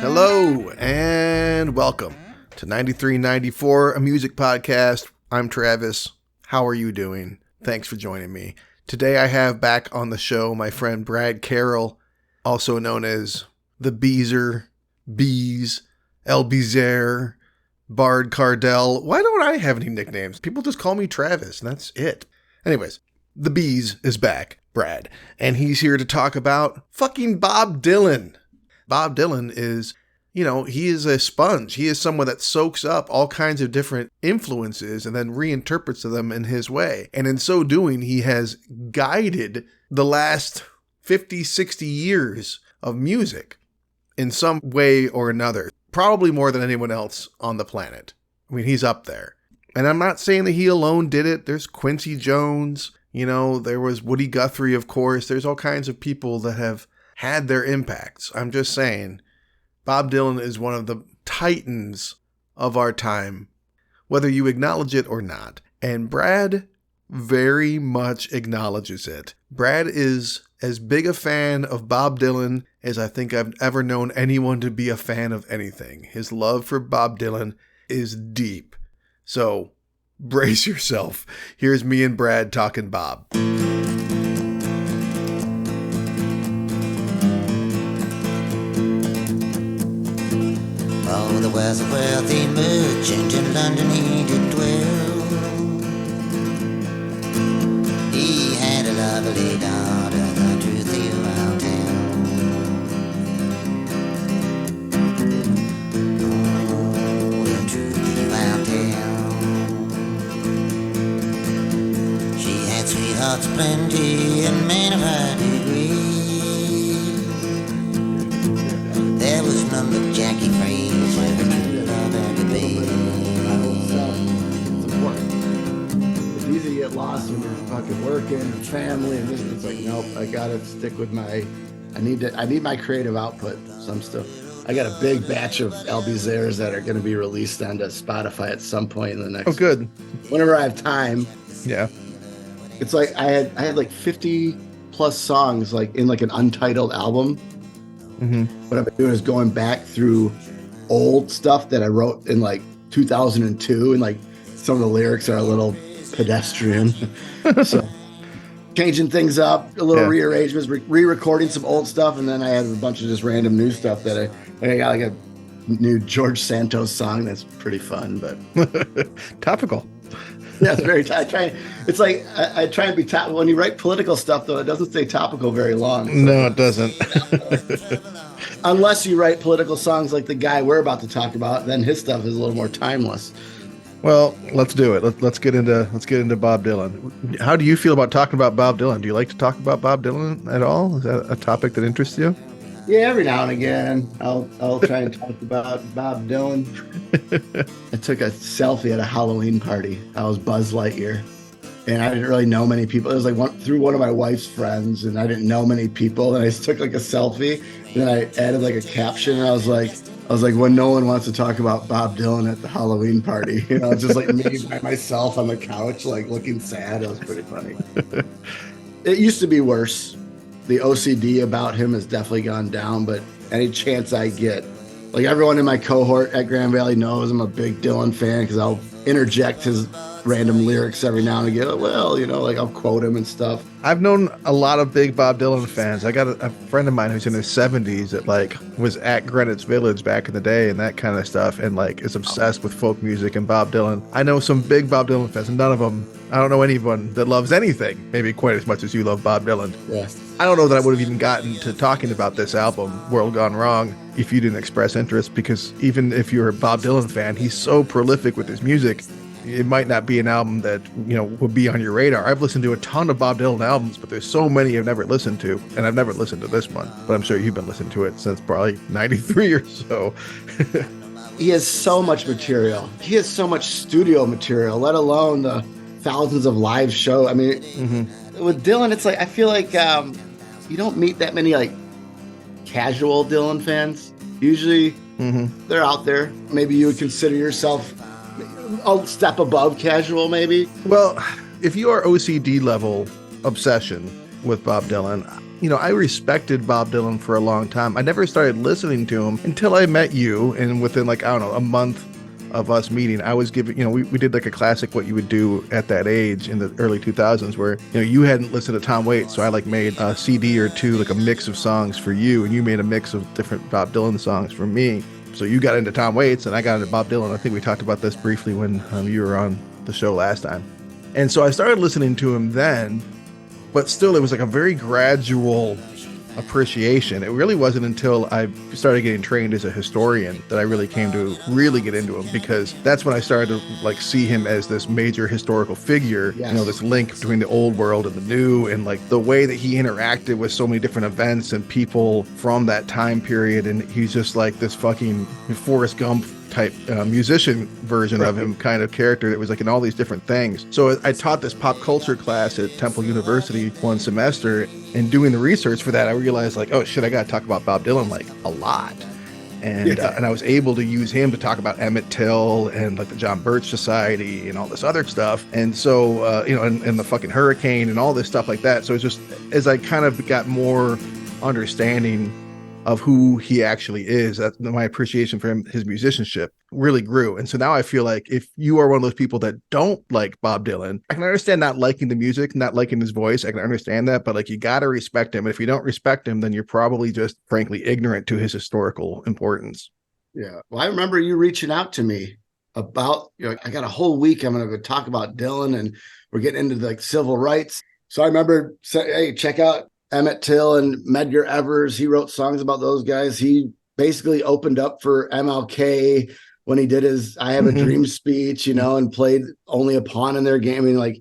Hello and welcome to 9394, a music podcast. I'm Travis. How are you doing? Thanks for joining me. Today I have back on the show my friend Brad Carroll, also known as the Beezer, Bees, El Beezer, Bard Cardell. Why don't I have any nicknames? People just call me Travis, and that's it. Anyways, the Bees is back, Brad, and he's here to talk about fucking Bob Dylan. Bob Dylan is, he is a sponge. He is someone that soaks up all kinds of different influences and then reinterprets them in his way. And in so doing, he has guided the last 50, 60 years of music in some way or another. Probably more than anyone else on the planet. I mean, he's up there. And I'm not saying that he alone did it. There's Quincy Jones. There was Woody Guthrie, of course. There's all kinds of people that have had their impacts. I'm just saying, Bob Dylan is one of the titans of our time, whether you acknowledge it or not. And Brad very much acknowledges it. Brad is as big a fan of Bob Dylan as I think I've ever known anyone to be a fan of anything. His love for Bob Dylan is deep. So brace yourself. Here's me and Brad talking Bob. Oh, there was a wealthy merchant in London, he did dwell. He had a lovely daughter, the truth I'll tell. Oh, the truth I'll tell. She had sweethearts plenty and men of high degree. There was none but Jackie Fraser, the true love and the baby. It's important. It's easy to get lost when you're fucking working and family and this. It's like, nope, I gotta stick with I need my creative output. So I'm still, I got a big batch of LBZers that are going to be released onto Spotify at some point in the next. Oh, good. Whenever I have time. Yeah. It's like I had like 50 plus songs like in like an untitled album. Mm-hmm. What I've been doing is going back through old stuff that I wrote in like 2002, and like some of the lyrics are a little pedestrian. So changing things up, a little rearrangements, re-recording some old stuff, and then I had a bunch of just random new stuff that I got like a new George Santos song that's pretty fun, but topical. Yeah, it's very. It's like I try and be topical. When you write political stuff, though, it doesn't stay topical very long. So. No, it doesn't. Unless you write political songs like the guy we're about to talk about, then his stuff is a little more timeless. Well, let's do it. Let's get into Bob Dylan. How do you feel about talking about Bob Dylan? Do you like to talk about Bob Dylan at all? Is that a topic that interests you? Yeah, every now and again, I'll try and talk about Bob Dylan. I took a selfie at a Halloween party. I was Buzz Lightyear, and I didn't really know many people. It was like through one of my wife's friends, and I didn't know many people. And I just took like a selfie, and then I added like a caption. And I was like, when no one wants to talk about Bob Dylan at the Halloween party, just like me by myself on the couch, like looking sad. It was pretty funny. It used to be worse. The OCD about him has definitely gone down, but any chance I get, like everyone in my cohort at Grand Valley knows I'm a big Dylan fan because I'll interject his random lyrics every now and again. Well, like I'll quote him and stuff. I've known a lot of big Bob Dylan fans. I got a friend of mine who's in his 70s that like was at Greenwich Village back in the day and that kind of stuff, and like is obsessed with folk music and Bob Dylan. I know some big Bob Dylan fans, and none of them, I don't know anyone that loves anything maybe quite as much as you love Bob Dylan. Yeah. I don't know that I would have even gotten to talking about this album, World Gone Wrong, if you didn't express interest, because even if you're a Bob Dylan fan, he's so prolific with his music. It might not be an album that, would be on your radar. I've listened to a ton of Bob Dylan albums, but there's so many I've never listened to, and I've never listened to this one. But I'm sure you've been listening to it since probably 93 or so. He has so much material. He has so much studio material, let alone the thousands of live shows. I mean, with Dylan, it's like, I feel like you don't meet that many like casual Dylan fans. Usually they're out there. Maybe you would consider yourself a step above casual, maybe. Well, if you are OCD level obsession with Bob Dylan, I respected Bob Dylan for a long time. I never started listening to him until I met you. And within like, I don't know, a month of us meeting, I was giving, we did like a classic, what you would do at that age in the early 2000s where, you hadn't listened to Tom Waits. So I like made a CD or two, like a mix of songs for you. And you made a mix of different Bob Dylan songs for me. So you got into Tom Waits and I got into Bob Dylan. I think we talked about this briefly when you were on the show last time. And so I started listening to him then, but still it was like a very gradual appreciation. It really wasn't until I started getting trained as a historian that I really came to really get into him, because that's when I started to like see him as this major historical figure, Yes. This link between the old world and the new, and like the way that he interacted with so many different events and people from that time period. And he's just like this fucking Forrest Gump type musician version of him, kind of character that was like in all these different things. So I taught this pop culture class at Temple University one semester, and doing the research for that, I realized like, oh shit, I got to talk about Bob Dylan like a lot. And and I was able to use him to talk about Emmett Till and like the John Birch Society and all this other stuff. And so, and the fucking hurricane and all this stuff like that. So it's just, as I kind of got more understanding of who he actually is, that my appreciation for him, his musicianship really grew. And so now I feel like if you are one of those people that don't like Bob Dylan, I can understand not liking the music, not liking his voice. I can understand that, but like you got to respect him. And if you don't respect him, then you're probably just frankly ignorant to his historical importance. Yeah. Well, I remember you reaching out to me about, I got a whole week. I'm going to talk about Dylan, and we're getting into like civil rights. So I remember saying, hey, check out Emmett Till and Medgar Evers. He wrote songs about those guys. He basically opened up for MLK when he did his I Have a Dream speech, and played only a pawn in their game. I mean, like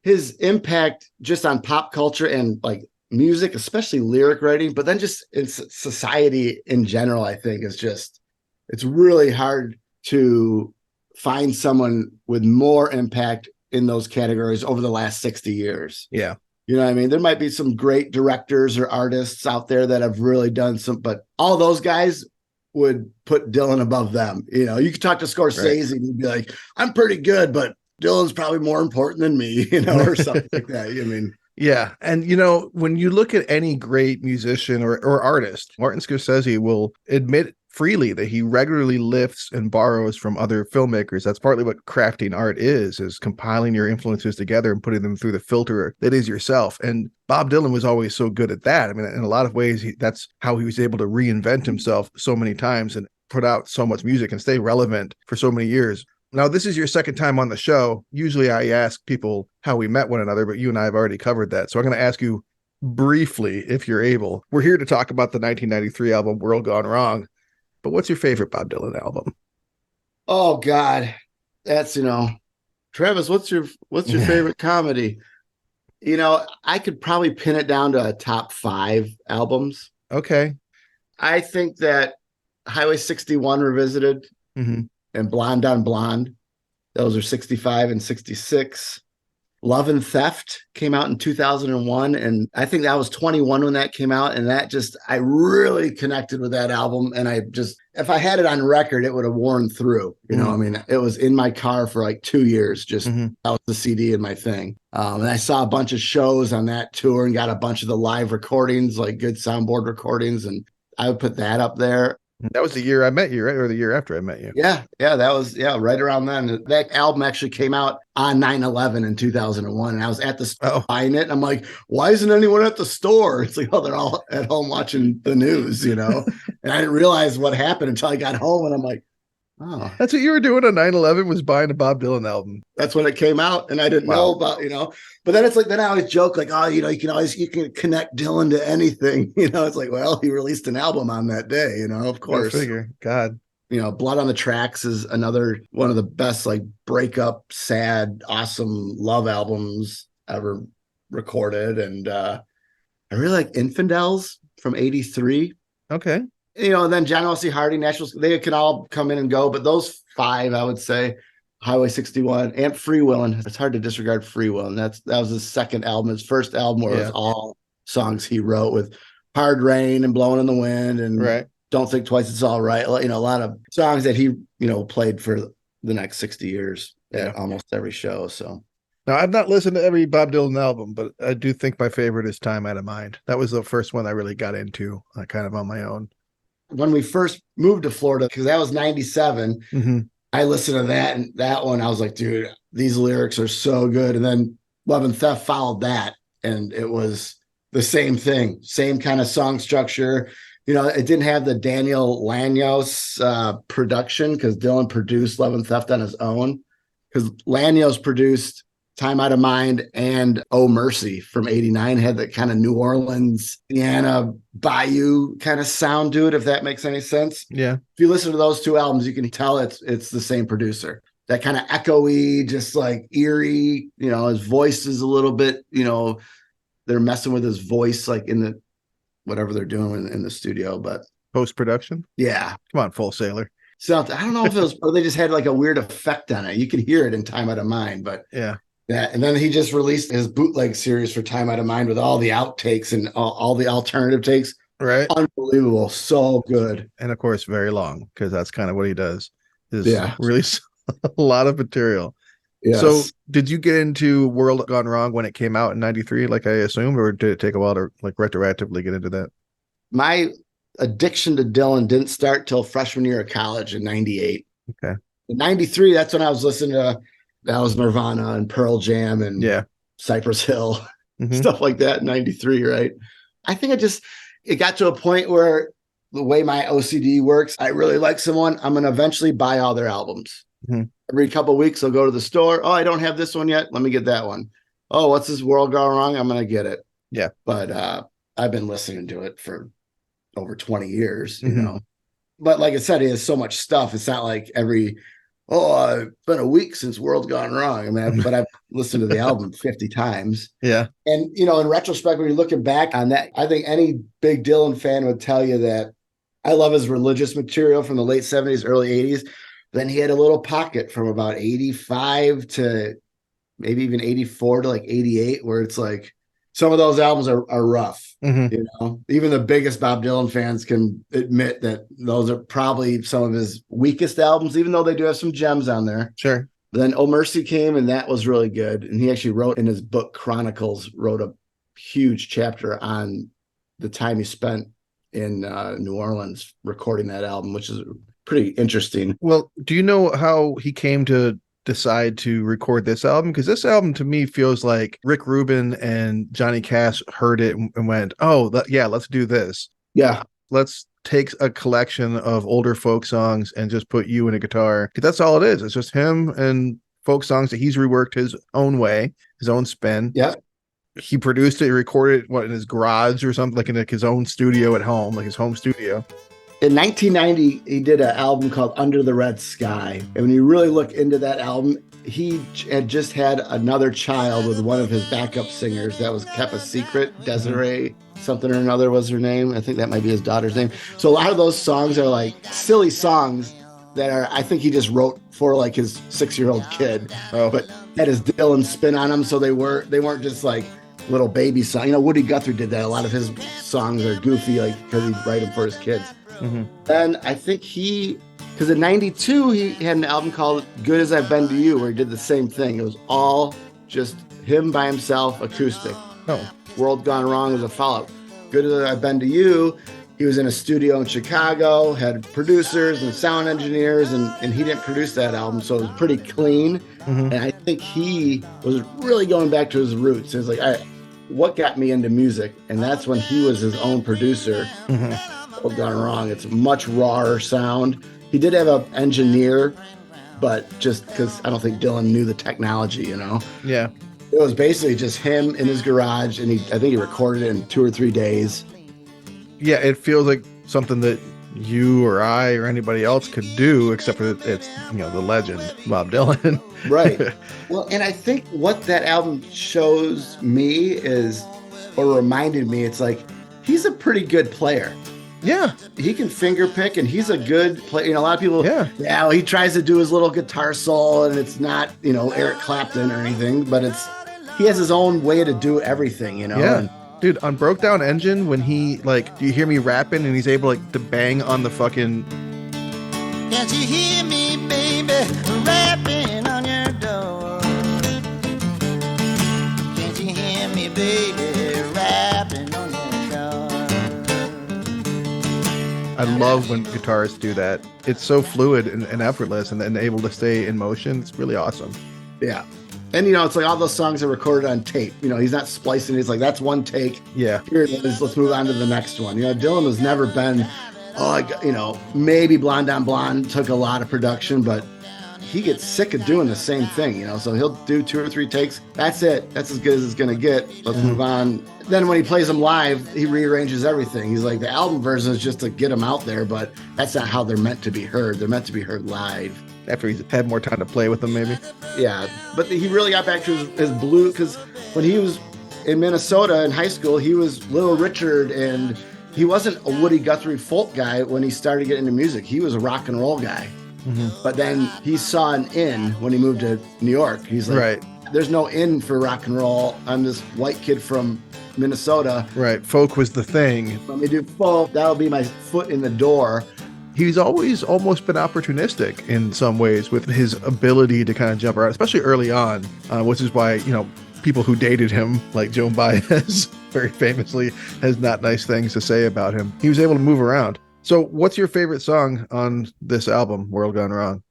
his impact just on pop culture and like music, especially lyric writing, but then just in society in general, I think is just, it's really hard to find someone with more impact in those categories over the last 60 years. Yeah. You know what I mean? There might be some great directors or artists out there that have really done some, but all those guys would put Dylan above them. You could talk to Scorsese and he'd be like, I'm pretty good, but Dylan's probably more important than me, or something like that. I mean, yeah. And, when you look at any great musician or artist, Martin Scorsese will admit freely that he regularly lifts and borrows from other filmmakers. That's partly what crafting art is compiling your influences together and putting them through the filter that is yourself. And Bob Dylan was always so good at that. I mean, in a lot of ways, that's how he was able to reinvent himself so many times and put out so much music and stay relevant for so many years. Now, this is your second time on the show. Usually I ask people how we met one another, but you and I have already covered that. So I'm going to ask you briefly, if you're able. We're here to talk about the 1993 album, World Gone Wrong. But what's your favorite Bob Dylan album? Oh God, that's, Travis, what's your favorite comedy? I could probably pin it down to a top 5 albums. Okay. I think that Highway 61 Revisited and Blonde on Blonde, those are 65 and 66. Love and Theft came out in 2001, and I think I was 21 when that came out, and that just, I really connected with that album, and I just, if I had it on record, it would have worn through, I mean, it was in my car for like 2 years, just that was the CD in my thing. And I saw a bunch of shows on that tour and got a bunch of the live recordings, like good soundboard recordings, and I would put that up there. That was the year I met you, right? Or the year after I met you? Yeah, that was, right around then. That album actually came out on 9/11 in 2001, and I was at the store buying it. And I'm like, why isn't anyone at the store? It's like, oh, they're all at home watching the news, And I didn't realize what happened until I got home, and I'm like, oh. That's what you were doing on 9/11, was buying a Bob Dylan album. That's when it came out, and I didn't know about, But then it's like, then I always joke like, oh, you can connect Dylan to anything. It's like, well, he released an album on that day, of course. Go figure. God. Blood on the Tracks is another one of the best, like, breakup, sad, awesome love albums ever recorded. And I really like Infidels from 83. Okay. And then John Wesley Harding, National, they can all come in and go, but those 5, I would say, Highway 61 and Free Willin'. It's hard to disregard Free Willin'. That was his second album, his first album where it was all songs he wrote, with Hard Rain and Blowing in the Wind and Don't Think Twice, It's All Right. A lot of songs that he, played for the next 60 years at almost every show. So Now, I've not listened to every Bob Dylan album, but I do think my favorite is Time Out of Mind. That was the first one I really got into, kind of on my own. When we first moved to Florida, because that was 97, Mm-hmm. I listened to that, and that one, I was like, dude, these lyrics are so good. And then Love and Theft followed that, and it was the same thing, same kind of song structure. It didn't have the Daniel Lanios production because Dylan produced Love and Theft on his own. Because Lanios produced Time Out of Mind and Oh Mercy from 89 had that kind of New Orleans, Indiana, Bayou kind of sound to it, if that makes any sense. Yeah. If you listen to those two albums, you can tell it's the same producer. That kind of echoey, just like eerie, his voice is a little bit, they're messing with his voice like in the whatever they're doing in the studio, but Post-production? yeah. Come on, Full Sailor. So I don't know if it was, or they just had like a weird effect on it. You could hear it in Time Out of Mind, but yeah. And then he just released his bootleg series for Time Out of Mind with all the outtakes and all the alternative takes. Right. Unbelievable. So good. And of course, very long, because that's kind of what he does. Is Yeah. release a lot of material. Yes. So did you get into World Gone Wrong when it came out in 93, like I assumed, or did it take a while to like retroactively get into that? My addiction to Dylan didn't start till freshman year of college in 98. Okay. In 93, that's when I was listening to, that was Nirvana and Pearl Jam and Cypress Hill, stuff like that in 93, right? I think it got to a point where the way my OCD works, I really like someone, I'm going to eventually buy all their albums. Every couple of weeks, I'll go to the store. Oh, I don't have this one yet. Let me get that one. Oh, what's this World Gone Wrong? I'm going to get it. Yeah. But I've been listening to it for over 20 years, you know. But like I said, it has so much stuff. It's not like it's been a week since World Gone Wrong. I mean, but I've listened to the album 50 times. Yeah. And, in retrospect, when you're looking back on that, I think any big Dylan fan would tell you that I love his religious material from the late 70s, early 80s. Then he had a little pocket from about 85 to maybe even 84 to like 88, where it's like some of those albums are rough. Even the biggest Bob Dylan fans can admit that those are probably some of his weakest albums, even though they do have some gems on there. Sure. Then Oh Mercy came, and that was really good. And he actually wrote in his book Chronicles, wrote a huge chapter on the time he spent in New Orleans recording that album, which is pretty interesting. Well, do you know how he came to decide to record this album? Because this album to me feels like Rick Rubin and Johnny Cash heard it and went, let's do this. Yeah. Let's take a collection of older folk songs and just put you in a guitar. Because that's all it is. It's just him and folk songs that he's reworked his own way, his own spin. Yeah. He produced it, he recorded it in his garage or something, like in his own studio at home, like his home studio. In 1990, he did an album called Under the Red Sky. And when you really look into that album, he had just had another child with one of his backup singers that was kept a secret. Desiree something or another was her name. I think that might be his daughter's name. So a lot of those songs are like silly songs that I think he just wrote for like his 6-year-old kid. But had his Dylan spin on them. So they weren't just like little baby songs. Woody Guthrie did that. A lot of his songs are goofy, like because he'd write them for his kids. And I think because in 92, he had an album called Good As I've Been to You, where he did the same thing. It was all just him by himself, acoustic. World Gone Wrong was a follow-up. Good As I've Been to You, he was in a studio in Chicago, had producers and sound engineers, and he didn't produce that album, so it was pretty clean. And I think he was really going back to his roots. It was like, all right, what got me into music? And that's when he was his own producer. World Gone Wrong. It's a much rawer sound. He did have an engineer, but just because I don't think Dylan knew the technology, Yeah. It was basically just him in his garage, and I think he recorded it in 2 or 3 days. Yeah, it feels like something that you or I or anybody else could do, except for it's the legend Bob Dylan. Right. Well, and I think what that album shows me or reminded me, it's like he's a pretty good player. Yeah. He can finger pick, and he's a good player. A lot of people, well, he tries to do his little guitar solo, and it's not, Eric Clapton or anything, but he has his own way to do everything, Yeah. Dude, on Broke Down Engine, when he, do you hear me rapping, and he's able, to bang on the fucking... Can't you hear me, baby, rapping on your door? I love when guitarists do that. It's so fluid and effortless and able to stay in motion. It's really awesome. Yeah. And, it's like all those songs are recorded on tape. He's not splicing. He's like, that's one take. Yeah. Here it is. Let's move on to the next one. Dylan has never been, maybe Blonde on Blonde took a lot of production, but he gets sick of doing the same thing, so he'll do 2 or 3 takes. That's it. That's as good as it's going to get. Let's move on. Then when he plays them live, he rearranges everything. He's like, the album version is just to get them out there, but that's not how they're meant to be heard. They're meant to be heard live. After he's had more time to play with them, maybe. Yeah, but he really got back to his blue, because when he was in Minnesota in high school, he was Little Richard, and he wasn't a Woody Guthrie folk guy when he started getting into music. He was a rock and roll guy. Mm-hmm. But then he saw an in when he moved to New York. He's like, right. There's no in for rock and roll. I'm this white kid from Minnesota. Right. Folk was the thing. Let me do folk. That'll be my foot in the door. He's always almost been opportunistic in some ways with his ability to kind of jump around, especially early on, which is why, people who dated him, like Joan Baez, very famously, has not nice things to say about him. He was able to move around. So what's your favorite song on this album, World Gone Wrong?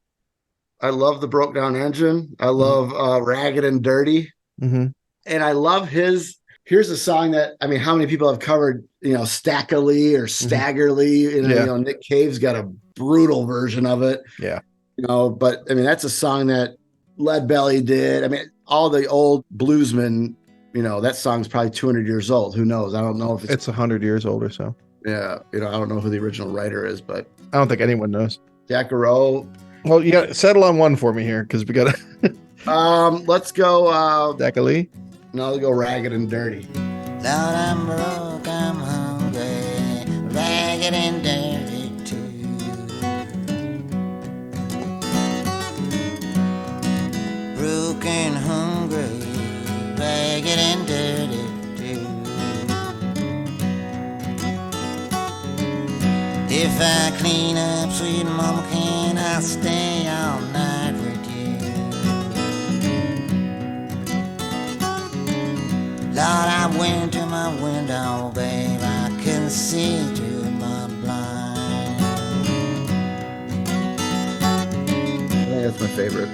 I love The Broke Down Engine. I love Ragged and Dirty. Mm-hmm. And I love here's a song that, how many people have covered, Stackily or Staggerly. Nick Cave's got a brutal version of it. Yeah. But that's a song that Leadbelly did. All the old bluesmen, that song's probably 200 years old. Who knows? I don't know if it's 100 years old or so. Yeah. I don't know who the original writer is, but I don't think anyone knows. Jack Rowe. Well, you got to settle on one for me here, because we got to. Let's go. Stackily. No, let's go Ragged and Dirty. Lord, I'm broke, I'm hungry, ragged and dirty too. Broken, hungry, ragged and dirty too. If I clean up, sweet mama, can I stay all night with you? Lord, I went to my window, babe, I can see through my blind. I think that's my favorite.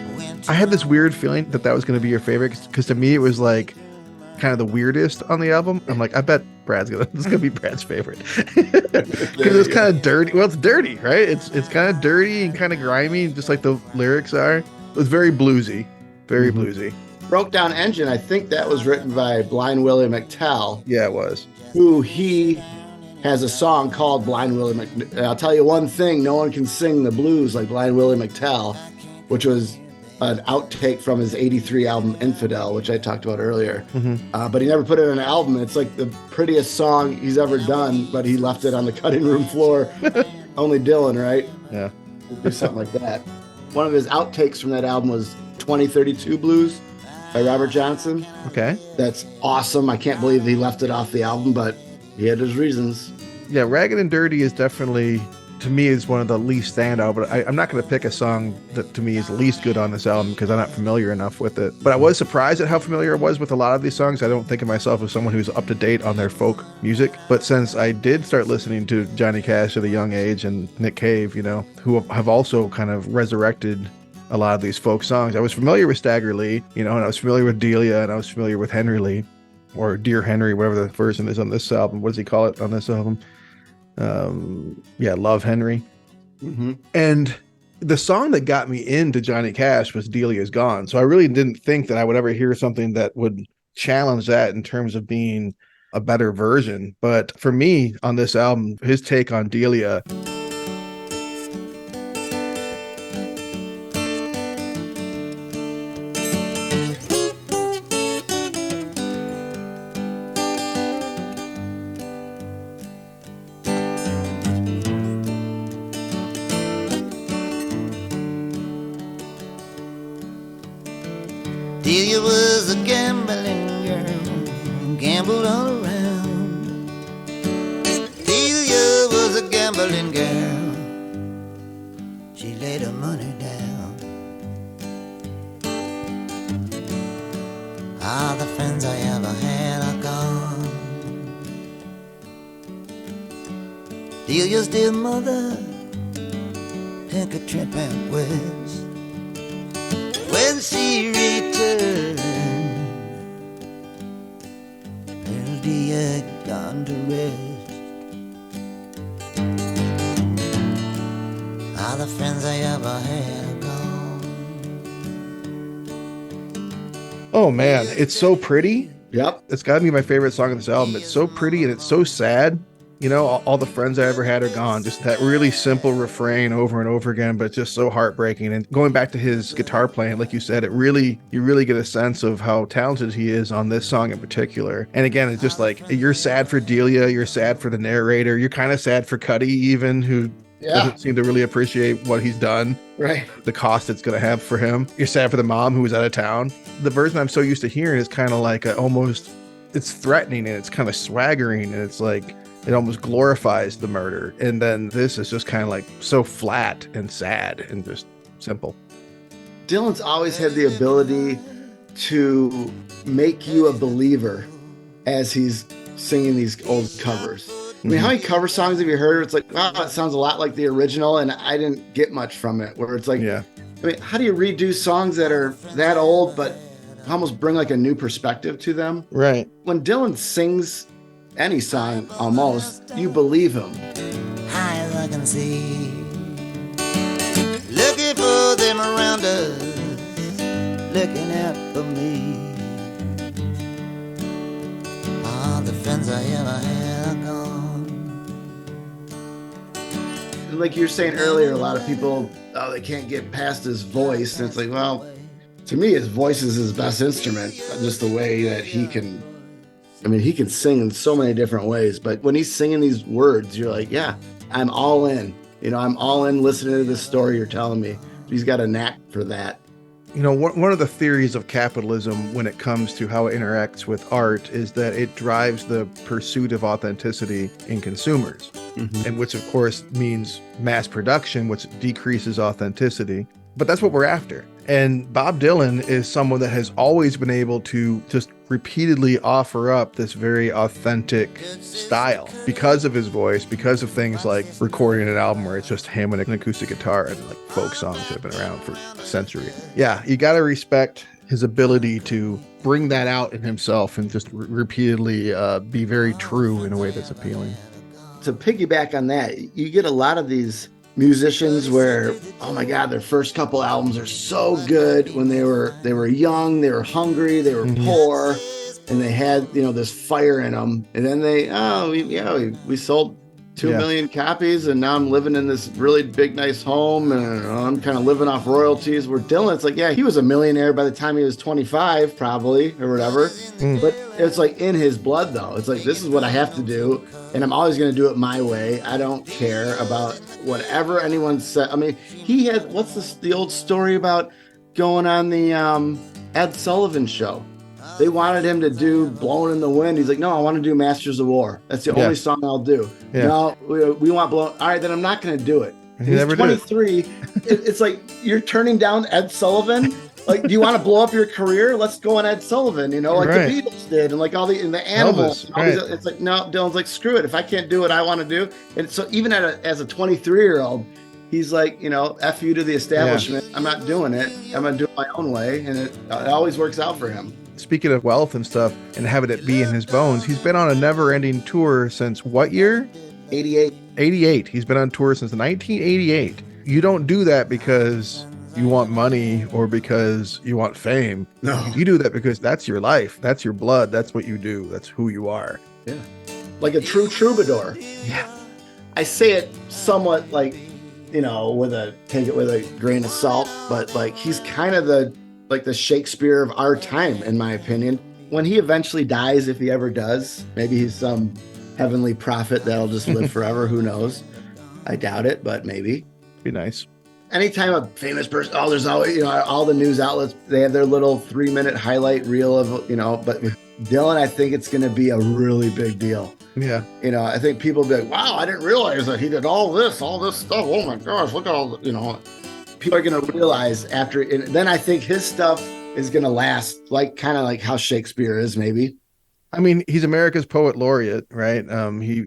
I had this weird feeling that was going to be your favorite, because to me it was like kind of the weirdest on the album. I'm like, I bet it's gonna be Brad's favorite, because it's kind of dirty. Well, it's dirty, right? It's kind of dirty and kind of grimy, just like the lyrics are. It was very bluesy, very bluesy. Broke Down Engine, I think that was written by Blind Willie McTell. Yeah, it was. Who he has a song called Blind Willie McTell. I'll tell you one thing, no one can sing the blues like Blind Willie McTell, which was an outtake from his 83 album Infidel, which I talked about earlier. Mm-hmm. But he never put it on an album. It's like the prettiest song he's ever done, but he left it on the cutting room floor. Only Dylan, right? Yeah. Do something like that. One of his outtakes from that album was 2032 Blues by Robert Johnson. Okay. That's awesome. I can't believe he left it off the album, but he had his reasons. Yeah, Ragged and Dirty is definitely, to me, is one of the least standout, but I'm not going to pick a song that to me is least good on this album because I'm not familiar enough with it. But I was surprised at how familiar I was with a lot of these songs. I don't think of myself as someone who's up to date on their folk music. But since I did start listening to Johnny Cash at a young age and Nick Cave, who have also kind of resurrected a lot of these folk songs, I was familiar with Stagger Lee, and I was familiar with Delia, and I was familiar with Henry Lee, or Dear Henry, whatever the version is on this album. What does he call it on this album? Love Henry. Mm-hmm. And the song that got me into Johnny Cash was Delia's Gone. So I really didn't think that I would ever hear something that would challenge that in terms of being a better version. But for me on this album, his take on Delia, Delia was a gambling girl, gambled all around. Delia was a gambling girl, she laid her money down. All the friends I ever had are gone. Delia's dear mother took a trip out west. When she returned, little Delia gone to rest. All the friends I ever had are gone. Oh man, it's so pretty. Yep. It's got to be my favorite song of this album. It's so pretty and it's so sad. You know, all the friends I ever had are gone. Just that really simple refrain over and over again, but just so heartbreaking. And going back to his guitar playing, like you said, you really get a sense of how talented he is on this song in particular. And again, it's just like, you're sad for Delia, you're sad for the narrator, you're kind of sad for Cuddy even, who doesn't seem to really appreciate what he's done. Right. The cost it's going to have for him. You're sad for the mom who was out of town. The version I'm so used to hearing is kind of like it's threatening and it's kind of swaggering and it's like, it almost glorifies the murder. And then this is just kind of like so flat and sad and just simple. Dylan's always had the ability to make you a believer as he's singing these old covers. I mean, how many cover songs have you heard? It's like, wow, it sounds a lot like the original, and I didn't get much from it. Where it's like, I mean, how do you redo songs that are that old, but almost bring like a new perspective to them? Right. When Dylan sings any song, almost, you believe him. High as I can see, looking for them around us, looking out for me. All the friends I ever had are gone. Like you were saying earlier, a lot of people, they can't get past his voice. And it's like, well, to me, his voice is his best instrument. Just the way that he can sing in so many different ways. But when he's singing these words, you're like, yeah, I'm all in. You know, I'm all in listening to this story you're telling me. He's got a knack for that. You know, one of the theories of capitalism when it comes to how it interacts with art is that it drives the pursuit of authenticity in consumers, and which of course means mass production, which decreases authenticity. But that's what we're after. And Bob Dylan is someone that has always been able to just repeatedly offer up this very authentic style because of his voice, because of things like recording an album where it's just him and an acoustic guitar and like folk songs that have been around for a century. Yeah, you got to respect his ability to bring that out in himself and just repeatedly be very true in a way that's appealing. To piggyback on that, you get a lot of these musicians where, oh my God, their first couple albums are so good when they were young, they were hungry, they were poor, and they had, you know, this fire in them. And then we sold 2 million copies, and now I'm living in this really big, nice home, and I'm kind of living off royalties. Where Dylan, it's like, yeah, he was a millionaire by the time he was 25, probably, or whatever. But it's like in his blood, though. It's like, this is what I have to do, and I'm always going to do it my way. I don't care about whatever anyone said. I mean, he had, what's the old story about going on the Ed Sullivan show? They wanted him to do Blowing in the Wind. He's like, no, I want to do Masters of War. That's the only song I'll do. No, we want Blow. All right, then I'm not going to do it. He's 23. It's like, you're turning down Ed Sullivan? Like, do you want to blow up your career? Let's go on Ed Sullivan, you know, like the Beatles did, and like all the Animals. Elvis, it's like, no, Dylan's like, screw it. If I can't do what I want to do. And so even as a 23-year-old, he's like, you know, F you to the establishment. I'm not doing it. I'm going to do it my own way. And it always works out for him. Speaking of wealth and stuff and having it be in his bones, he's been on a never-ending tour since what year? 88. 88. He's been on tour since 1988. You don't do that because you want money or because you want fame. No. You do that because that's your life. That's your blood. That's what you do. That's who you are. Yeah. Like a true troubadour. Yeah. I say it somewhat like, you know, take it with a grain of salt, but like he's kind of the Shakespeare of our time, in my opinion. When he eventually dies, if he ever does, maybe he's some heavenly prophet that'll just live forever. Who knows? I doubt it, but maybe. Be nice. Anytime a famous person, there's always, you know, all the news outlets, they have their little 3-minute highlight reel of, you know, but with Dylan, I think it's going to be a really big deal. Yeah. You know, I think people will be like, wow, I didn't realize that he did all this stuff. Oh my gosh, look at all, you know. People are going to realize after, and then I think his stuff is going to last, like kind of like how Shakespeare is, maybe. I mean, he's America's poet laureate, right?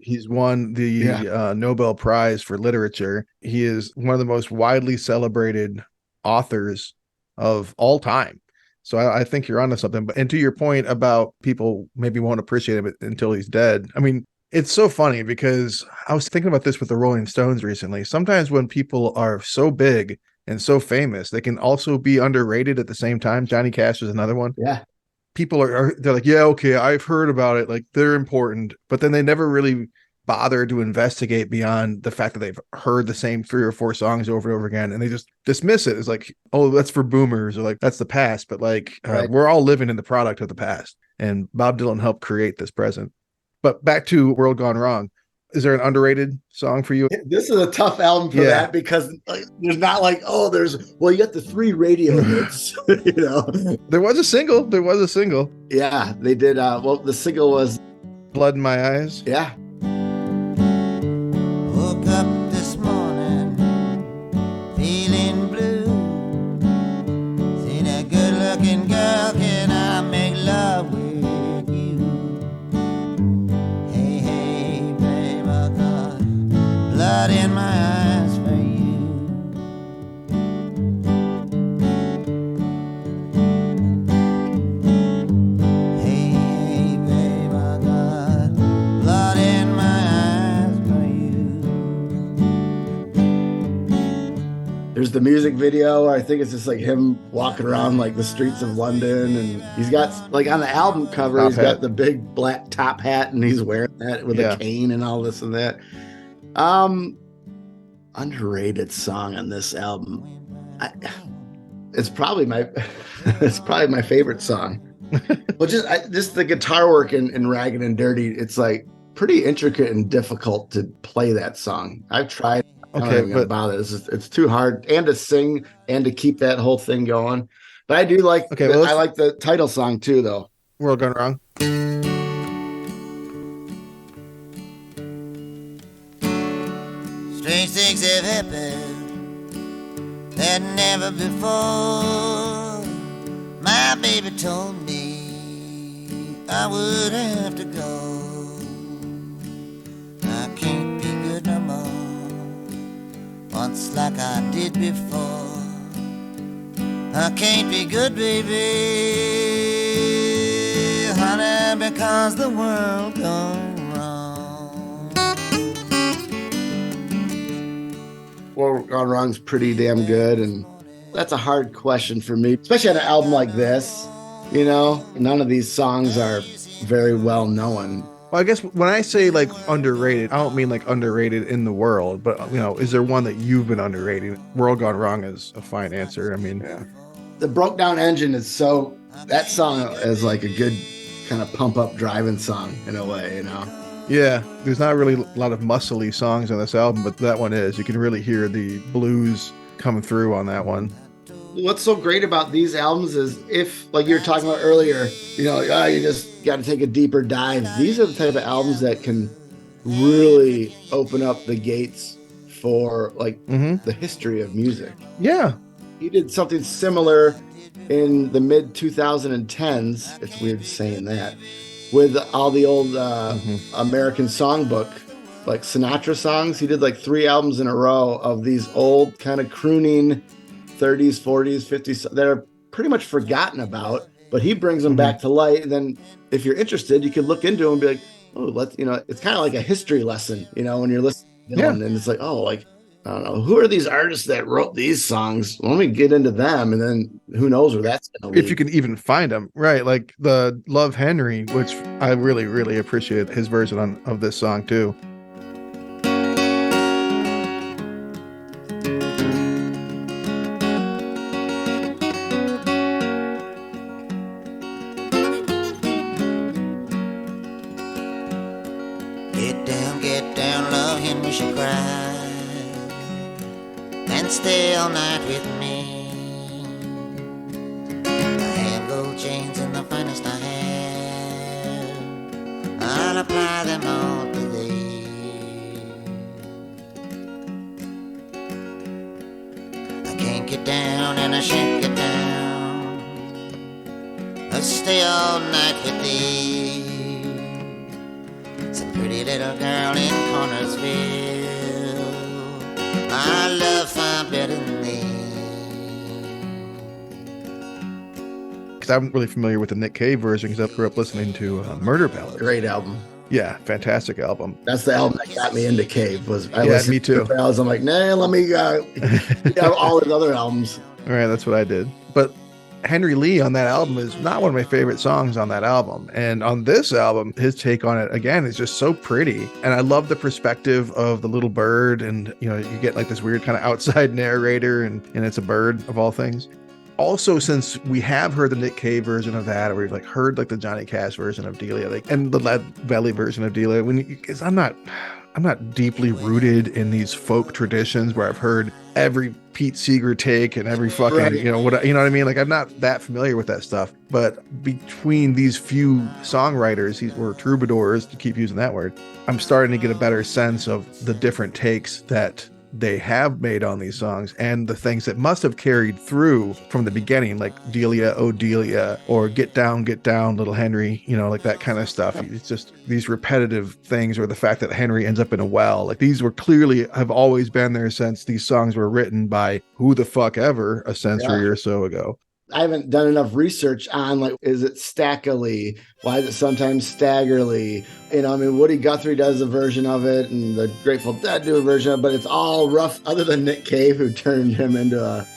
He's won Yeah. the Nobel Prize for literature. He is one of the most widely celebrated authors of all time. So I think you're onto something. But and to your point about people maybe won't appreciate him until he's dead. I mean, it's so funny because I was thinking about this with the Rolling Stones recently. Sometimes when people are so big and so famous, they can also be underrated at the same time. Johnny Cash is another one. Yeah. People they're like, yeah, okay, I've heard about it, like they're important, but then they never really bother to investigate beyond the fact that they've heard the same 3 or 4 songs over and over again, and they just dismiss it as like, oh, that's for boomers, or like that's the past. But like Right. we're all living in the product of the past, and Bob Dylan helped create this present. But back to World Gone Wrong, is there an underrated song for you? This is a tough album for Yeah. that because there's not like, oh, you got the 3 radio hits, you know. There was a single. Yeah, they did. Well, the single was Blood in My Eyes. Yeah. Woke up this morning feeling blue. Seen a good-looking girl, can I make love with you? Hey, hey, babe, I got blood in my eyes for you. Hey, hey, babe, I got blood in my eyes for you. There's the music video. I think it's just like him walking around like the streets of London, and he's got like on the album cover, Top he's hat. got the big black top hat, and he's wearing that with Yeah. a cane and all this and that. Underrated song on this album. It's probably my favorite song. Well, just the guitar work in Ragged and Dirty. It's like pretty intricate and difficult to play that song. I've tried. I'm not Okay, even gonna but bother. It's too hard, and to sing and to keep that whole thing going. But I do like. Okay, well, I like the title song too, though. World Gone Wrong. Strange things have happened that never before. My baby told me I would have to go. I can't be good no more, once like I did before. I can't be good, baby, honey, because the world gone wrong. What Gone Wrong's pretty damn good, and that's a hard question for me, especially on an album like this. You know, none of these songs are very well known. Well, I guess when I say like underrated, I don't mean like underrated in the world, but you know, is there one that you've been underrating? World Gone Wrong is a fine answer. I mean, Yeah. The Broke Down Engine is that song is like a good kind of pump up driving song in a way, you know. yeah, there's not really a lot of muscly songs on this album, but that one is. You can really hear the blues coming through on that one. What's so great about these albums is if, like you were talking about earlier, you know, you just got to take a deeper dive. These are the type of albums that can really open up the gates for like the history of music. Yeah. He did something similar in the mid 2010s. It's weird saying that, with all the old American songbook, like Sinatra songs. He did like 3 albums in a row of these old kind of crooning 30s, 40s, 50s that are pretty much forgotten about, but he brings them back to light. And then if you're interested, you can look into them and be like, oh, it's kind of like a history lesson, you know, when you're listening to them, and it's like, oh, like, I don't know, who are these artists that wrote these songs? Let me get into them, and then who knows where that's going to lead. If you can even find them, right? Like the Love Henry, which I really, really appreciate his version of this song too. Get down, love him, we should cry, and stay all night with me. I have gold chains and the finest I have, I'll apply them all to thee. I can't get down and I shan't get down, I'll stay all night with thee. pretty little girl in Cornersville. I love far better than thee. Because I'm really familiar with the Nick Cave version because I grew up listening to Murder Ballad. Great album. Yeah, fantastic album. That's the album that got me into Cave. Was I Yeah, listened me too. to Ballads, I'm like, nah, let me have all his other albums. All right, that's what I did. But Henry Lee on that album is not one of my favorite songs on that album. And on this album, his take on it, again, is just so pretty. And I love the perspective of the little bird. And, you know, you get like this weird kind of outside narrator and it's a bird of all things. Also, since we have heard the Nick Cave version of that, or we've like heard like the Johnny Cash version of Delia, like, and the Lead Belly version of Delia, because I'm not deeply rooted in these folk traditions where I've heard every Pete Seeger take and every fucking, Right. you know what I mean? Like, I'm not that familiar with that stuff. But between these few songwriters, or troubadours, to keep using that word, I'm starting to get a better sense of the different takes that they have made on these songs and the things that must have carried through from the beginning, like Delia, oh Delia, or Get Down, Little Henry, you know, like that kind of stuff. It's just these repetitive things, or the fact that Henry ends up in a well. Like, these were clearly have always been there since these songs were written by who the fuck ever a century or so ago. I haven't done enough research on, like, is it Stackily? Why is it sometimes Staggerly? You know, I mean, Woody Guthrie does a version of it, and the Grateful Dead do a version of it, but it's all rough, other than Nick Cave, who turned him into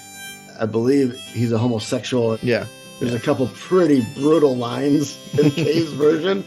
I believe he's a homosexual. Yeah. There's a couple pretty brutal lines in Cave's version,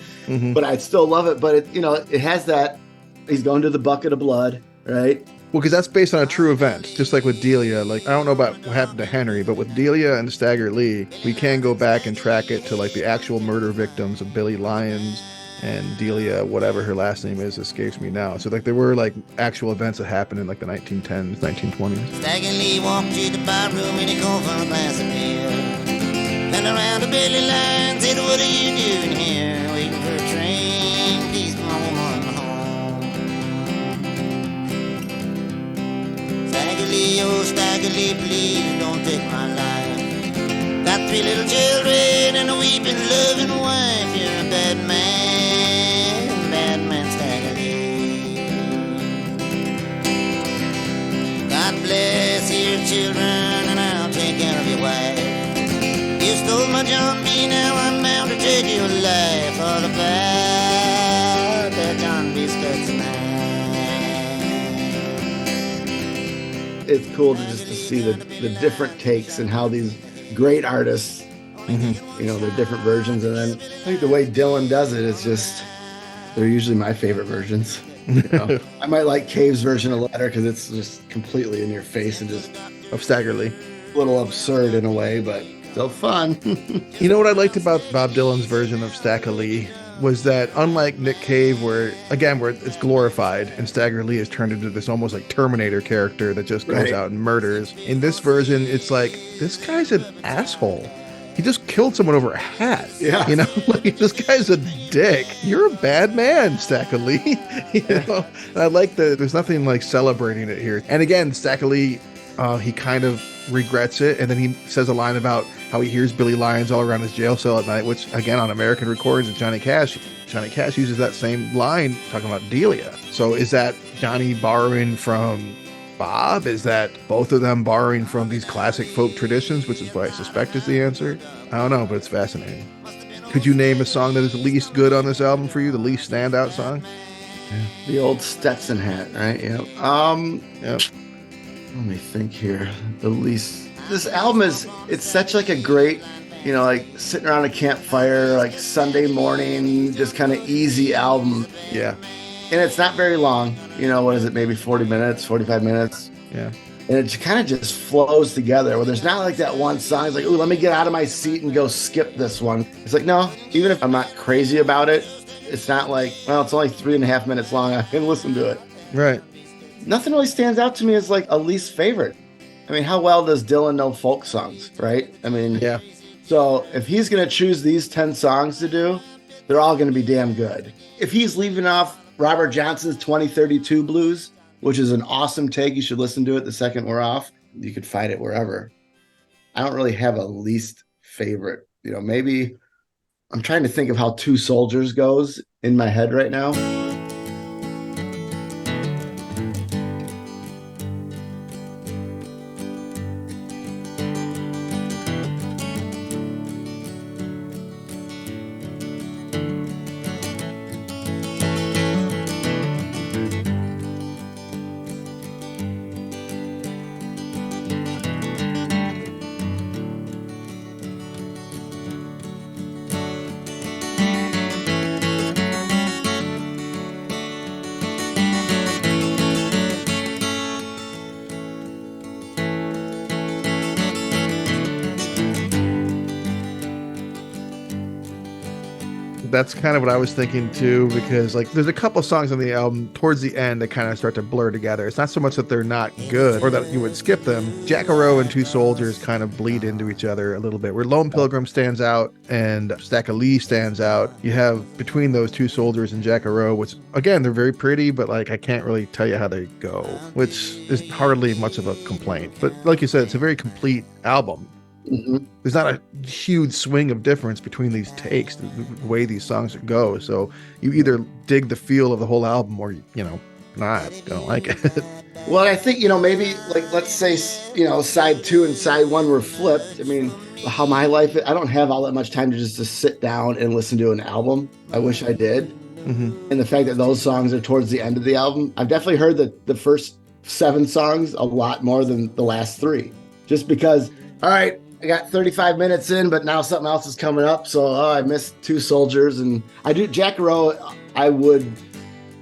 but I still love it. But it has that, he's going to the bucket of blood, right? Well, because that's based on a true event, just like with Delia. Like, I don't know about what happened to Henry, but with Delia and Stagger Lee, we can go back and track it to like the actual murder victims of Billy Lyons and Delia, whatever her last name is, escapes me now. So like there were like actual events that happened in like the 1910s, 1920s. Stagger Lee walked to the bar room and he called for a glass of beer. Turned around to Billy Lyons, said, what are you doing here? Waiting for a train, please come on home. Stagger Lee, oh Stagger Lee, please don't take my life. Got 3 little children and a weeping, loving wife. You're a bad man, Stagger Lee. God bless your children and I'll take care of your wife. You stole my John B, now I'm bound to take your life. All about that John B. skirts tonight. It's cool to see the different takes and how these great artists, their different versions. And then I think the way Dylan does it is just, they're usually my favorite versions. I might like Cave's version a little better because it's just completely in your face and just Of Stagger Lee. a little absurd in a way, but still fun. You know what I liked about Bob Dylan's version of Stagger Lee was that, unlike Nick Cave, where it's glorified and Stagger Lee is turned into this almost like Terminator character that just goes out and murders, in this version it's like, this guy's an asshole. He just killed someone over a hat. Yeah. You know, like, this guy's a dick. You're a bad man, Stagger Lee. And I like that there's nothing like celebrating it here. And again, Stagger Lee, he kind of regrets it, and then he says a line about how he hears Billy Lyons all around his jail cell at night, which again on American Records and Johnny Cash uses that same line talking about Delia. So is that Johnny borrowing from Bob? Is that both of them borrowing from these classic folk traditions, which is what I suspect is the answer? I don't know, but it's fascinating. Could you name a song that is the least good on this album for you, the least standout song? The old Stetson hat, right? Yep. Yep. Let me think here. The least. This album it's such like a great, like sitting around a campfire, like Sunday morning, just kind of easy album. Yeah. And it's not very long. What is it? Maybe 40 minutes, 45 minutes. Yeah. And it kind of just flows together where there's not like that one song. It's like, ooh, let me get out of my seat and go skip this one. It's like, no, even if I'm not crazy about it, it's not like, well, it's only 3.5 minutes long. I can listen to it. Right. Nothing really stands out to me as like a least favorite. I mean, how well does Dylan know folk songs, right? I mean, yeah. So if he's going to choose these 10 songs to do, they're all going to be damn good. If he's leaving off Robert Johnson's 2032 Blues, which is an awesome take, you should listen to it the second we're off. You could find it wherever. I don't really have a least favorite. Maybe I'm trying to think of how Two Soldiers goes in my head right now. That's kind of what I was thinking too, because like there's a couple songs on the album towards the end that kind of start to blur together. It's not so much that they're not good or that you would skip them. Jackalope and Two Soldiers kind of bleed into each other a little bit. Where Lone Pilgrim stands out and Stack of Lee stands out, you have between those Two Soldiers and Jackalope, which again, they're very pretty, but like I can't really tell you how they go, which is hardly much of a complaint. But like you said, it's a very complete album. Mm-hmm. There's not a huge swing of difference between these takes, the way these songs go. So you either dig the feel of the whole album or, not gonna like it. Well, I think, maybe like, let's say, side 2 and side 1 were flipped. I mean, how my life, I don't have all that much time to sit down and listen to an album. I wish I did. Mm-hmm. And the fact that those songs are towards the end of the album, I've definitely heard the first 7 songs a lot more than the last 3. Just because, all right, I got 35 minutes in, but now something else is coming up. So I missed Two Soldiers. And I do Jackalope, I would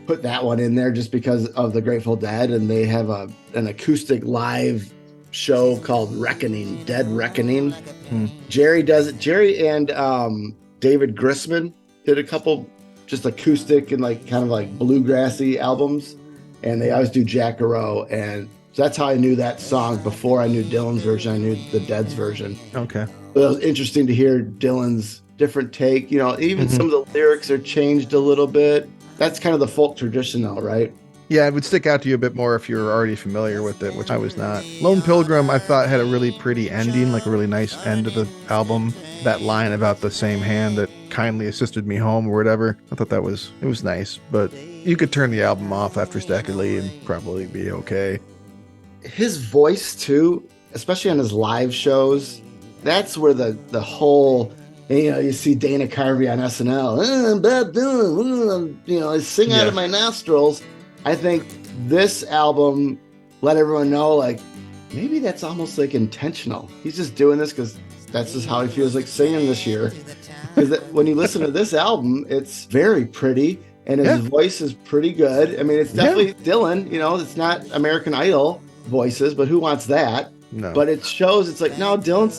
put that one in there just because of the Grateful Dead. And they have an acoustic live show called Reckoning, Dead Reckoning. Jerry does it. Jerry and David Grisman did a couple just acoustic and like kind of like bluegrassy albums. And they always do Jackalope. And so that's how I knew that song. Before I knew Dylan's version, I knew the Dead's version. Okay. But it was interesting to hear Dylan's different take. Even some of the lyrics are changed a little bit. That's kind of the folk tradition though, right? Yeah, it would stick out to you a bit more if you're already familiar with it, which I was not. Lone Pilgrim, I thought had a really pretty ending, like a really nice end to the album. That line about the same hand that kindly assisted me home or whatever, I thought it was nice. But you could turn the album off after Stack of Lee and probably be okay. His voice too, especially on his live shows, that's where the whole, you see Dana Carvey on SNL, I'm Bob Dylan, I sing out of my nostrils. I think this album let everyone know, like, maybe that's almost like intentional. He's just doing this because that's just how he feels like singing this year. Because when you listen to this album, it's very pretty and his voice is pretty good. I mean, it's definitely Dylan, it's not American Idol voices, but who wants that? No. But it shows, it's like, no, Dylan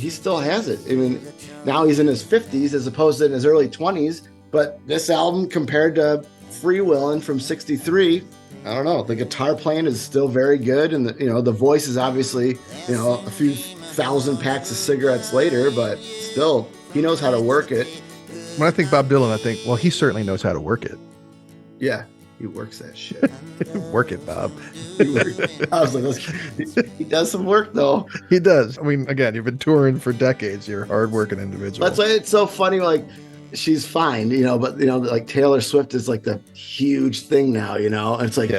still has it. I mean, now he's in his 50s as opposed to in his early 20s. But this album compared to Free Willin' from 63, I don't know, the guitar playing is still very good. And the voice is obviously, a few thousand packs of cigarettes later, but still, he knows how to work it. When I think Bob Dylan, I think, well, he certainly knows how to work it. Yeah. He works that shit. Work it, Bob. I was like, he does some work, though. He does. I mean, again, you've been touring for decades. You're a hard-working individual. That's why it's so funny. Like, she's fine, but, like Taylor Swift is like the huge thing now, and it's like,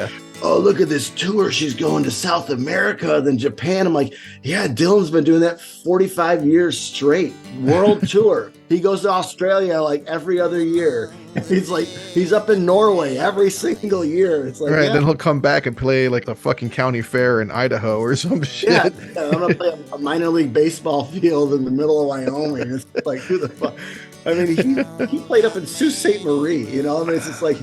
oh, look at this tour. She's going to South America, then Japan. I'm like, yeah, Dylan's been doing that 45 years straight. World tour. He goes to Australia like every other year. He's up in Norway every single year. It's like, right, then he'll come back and play like the fucking county fair in Idaho or some shit. Yeah, I'm gonna play a minor league baseball field in the middle of Wyoming. It's like, who the fuck? I mean, he played up in Sault Ste. Marie. I mean, it's just like.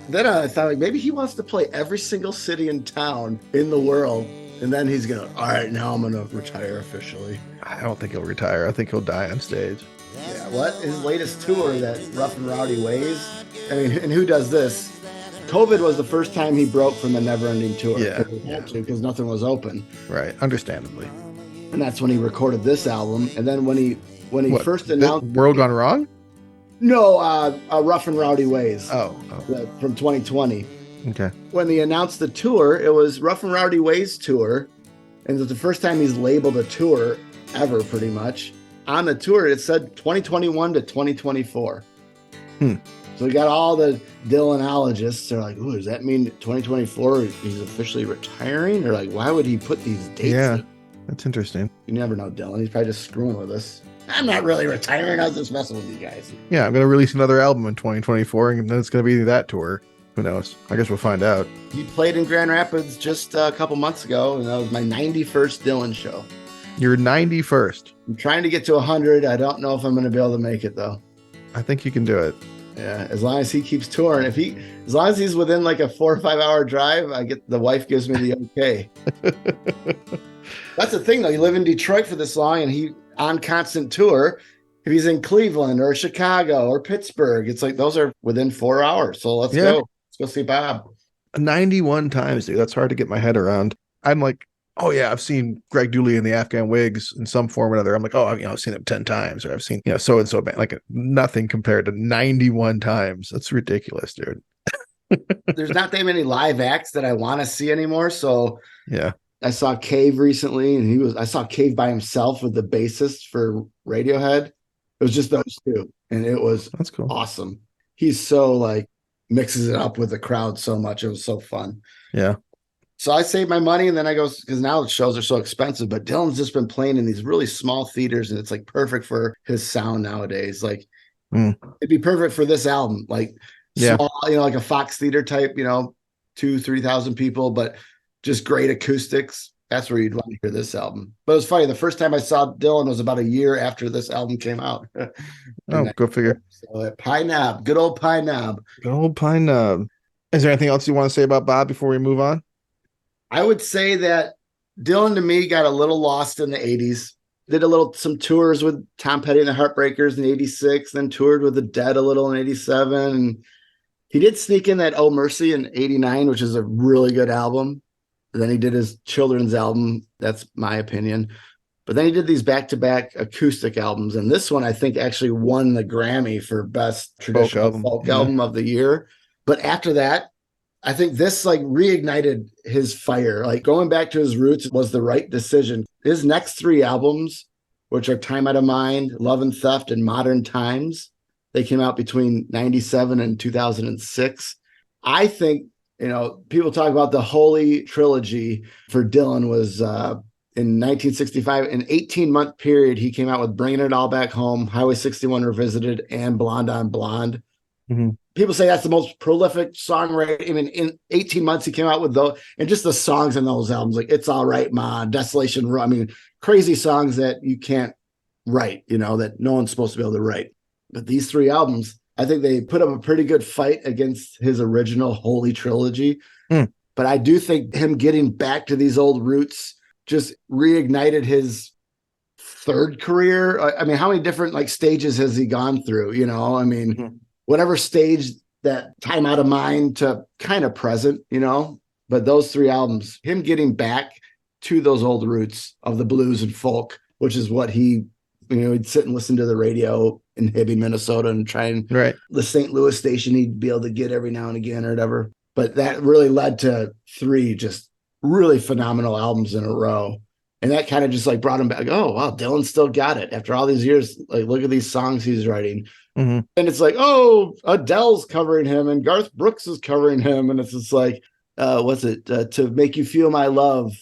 Then I thought, like, maybe he wants to play every single city and town in the world, and then he's gonna. All right, now I'm gonna retire officially. I don't think he'll retire. I think he'll die on stage. Yeah, what? His latest tour, that Rough and Rowdy Ways. I mean, and who does this? COVID was the first time he broke from the never-ending tour. Yeah, because nothing was open. Right, understandably. And that's when he recorded this album. And then when he first announced World Gone Wrong. No, Rough and Rowdy Ways. Oh. From 2020. Okay. When they announced the tour, it was Rough and Rowdy Ways tour. And it's the first time he's labeled a tour ever, pretty much. On the tour, it said 2021 to 2024. So we got all the Dylanologists. They're like, ooh, does that mean 2024 he's officially retiring? Or like, why would he put these dates in? That's interesting. You never know, Dylan. He's probably just screwing with us. I'm not really retiring. I was just messing with you guys. Yeah, I'm going to release another album in 2024, and then it's going to be that tour. Who knows? I guess we'll find out. You played in Grand Rapids just a couple months ago, and that was my 91st Dylan show. Your 91st. I'm trying to get to 100. I don't know if I'm going to be able to make it, though. I think you can do it. Yeah, as long as he keeps touring. As long as he's within like a 4 or 5 hour drive, the wife gives me the okay. That's the thing, though. You live in Detroit for this long, and he on constant tour. if he's in Cleveland or Chicago or Pittsburgh, it's like those are within 4 hours. So let's go. Let's go see Bob. 91 times, dude. That's hard to get my head around. I'm like, oh yeah, I've seen Greg Dooley and the Afghan Wigs in some form or another. I'm like, oh, I've seen him 10 times, or I've seen, so and so band. Like nothing compared to 91 times. That's ridiculous, dude. There's not that many live acts that I want to see anymore. So yeah, I saw Cave recently, and I saw Cave by himself with the bassist for Radiohead. It was just those two, and it was that's cool. Awesome. He's so like mixes it up with the crowd so much. It was so fun. Yeah. So I saved my money, and then I go, because now the shows are so expensive, but Dylan's just been playing in these really small theaters, and it's like perfect for his sound nowadays. Like it'd be perfect for this album, like small, like a Fox Theater type, 2,000-3,000 people, but just great acoustics. That's where you'd want to hear this album. But it was funny. The first time I saw Dylan was about a year after this album came out. Oh, go figure. So Pine Knob, good old Pine Knob. Good old Pine Knob. Is there anything else you want to say about Bob before we move on? I would say that Dylan to me got a little lost in the 80s. Did some tours with Tom Petty and the Heartbreakers in 86, then toured with the Dead a little in 87. And he did sneak in that Oh Mercy in 89, which is a really good album. And then he did his children's album. That's my opinion. But then he did these back-to-back acoustic albums. And this one, I think, actually won the Grammy for Best Traditional Folk Album of the Year. But after that, I think this like reignited his fire. Like going back to his roots was the right decision. His next 3 albums, which are Time Out of Mind, Love and Theft, and Modern Times, they came out between 97 and 2006. I think, people talk about the Holy Trilogy for Dylan was in 1965, an 18-month period, he came out with Bringing It All Back Home, Highway 61 Revisited, and Blonde on Blonde. Mm-hmm. People say that's the most prolific songwriter. I mean, in 18 months, he came out with those, and just the songs in those albums, like It's All Right, Ma, Desolation Row. I mean, crazy songs that you can't write, that no one's supposed to be able to write. But these 3 albums, I think they put up a pretty good fight against his original Holy Trilogy. But I do think him getting back to these old roots just reignited his third career. I mean, how many different stages has he gone through? I mean, whatever stage that Time Out of Mind to kind of present, but those 3 albums, him getting back to those old roots of the blues and folk, which is what he'd sit and listen to the radio in Hibbing, Minnesota, and try and the St. Louis station he'd be able to get every now and again or whatever. But that really led to 3 just really phenomenal albums in a row. And that kind of just brought him back. Oh, wow, Dylan still got it. After all these years, look at these songs he's writing. Mm-hmm. And it's Adele's covering him and Garth Brooks is covering him. And it's just what's it? To Make You Feel My Love,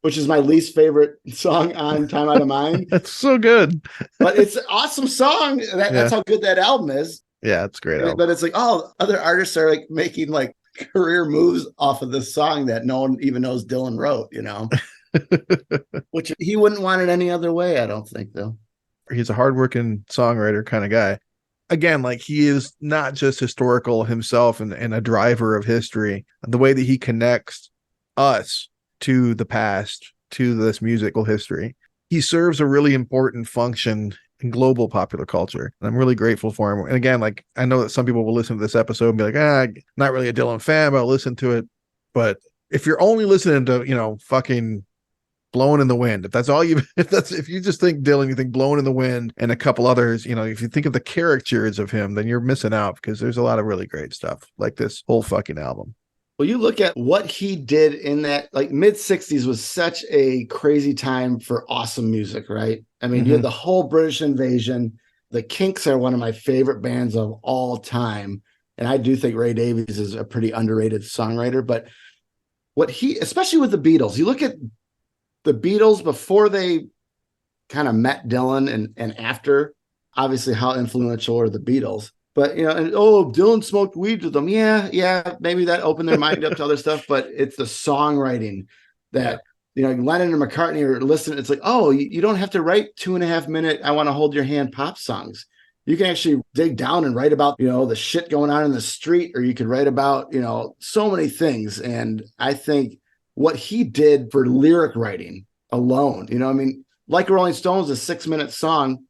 which is my least favorite song on Time Out of Mind. That's so good. But it's an awesome song. That's how good that album is. Yeah, it's a great album. But it's other artists are making career moves off of this song that no one even knows Dylan wrote, which he wouldn't want it any other way. I don't think, though. He's a hardworking songwriter kind of guy. Again, he is not just historical himself and a driver of history. The way that he connects us to the past, to this musical history, he serves a really important function in global popular culture. And I'm really grateful for him. And again, I know that some people will listen to this episode and be like, not really a Dylan fan, but I'll listen to it. But if you're only listening to, fucking Blowing in the Wind, if you just think Dylan, you think Blowing in the Wind and a couple others, if you think of the caricatures of him, then you're missing out, because there's a lot of really great stuff like this whole fucking album. Well, you look at what he did in that mid 60s was such a crazy time for awesome music, right? I mean, you had the whole British invasion. The Kinks are one of my favorite bands of all time. And I do think Ray Davies is a pretty underrated songwriter. But especially with the Beatles, you look at the Beatles before they kind of met Dylan and after, obviously how influential are the Beatles. But, Dylan smoked weed with them. Yeah, maybe that opened their mind up to other stuff. But it's the songwriting that, Lennon and McCartney are listening. It's you don't have to write 2.5-minute, I Want to Hold Your Hand pop songs. You can actually dig down and write about, the shit going on in the street, or you could write about, so many things. And I think what he did for lyric writing alone, Like a Rolling Stones, a 6-minute song,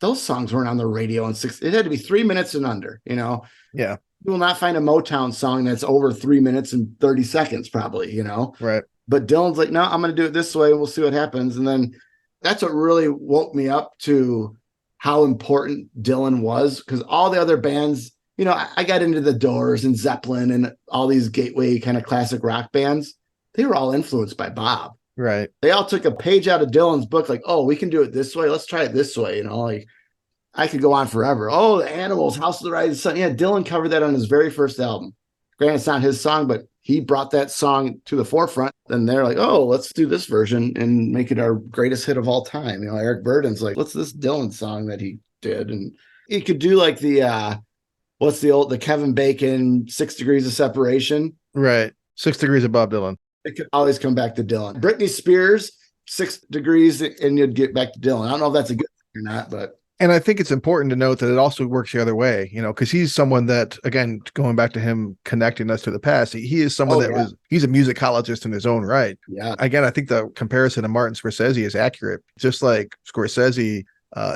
those songs weren't on the radio in six. It had to be 3 minutes and under, you know? Yeah. You will not find a Motown song that's over 3 minutes and 30 seconds, probably, you know? Right. But Dylan's like, no, I'm going to do it this way and we'll see what happens. And then that's what really woke me up to how important Dylan was, because all the other bands, you know, I got into the Doors and Zeppelin and all these gateway kind of classic rock bands. They were all influenced by Bob. Right. They all took a page out of Dylan's book, like, oh, we can do it this way. Let's try it this way. You know, like I could go on forever. Oh, the Animals, House of the Rising Sun. Yeah, Dylan covered that on his very first album. Granted, it's not his song, but he brought that song to the forefront. And they're like, oh, let's do this version and make it our greatest hit of all time. You know, Eric Burdon's like, what's this Dylan song that he did? And he could do like the the Kevin Bacon 6 Degrees of Separation. Right. 6 Degrees of Bob Dylan. It could always come back to Dylan. Britney Spears, 6 Degrees, and you'd get back to Dylan. I don't know if that's a good thing or not, but. And I think it's important to note that it also works the other way, you know, because he's someone that, again, going back to him connecting us to the past, he is someone he's a musicologist in his own right. Yeah. Again, I think the comparison to Martin Scorsese is accurate. Just like Scorsese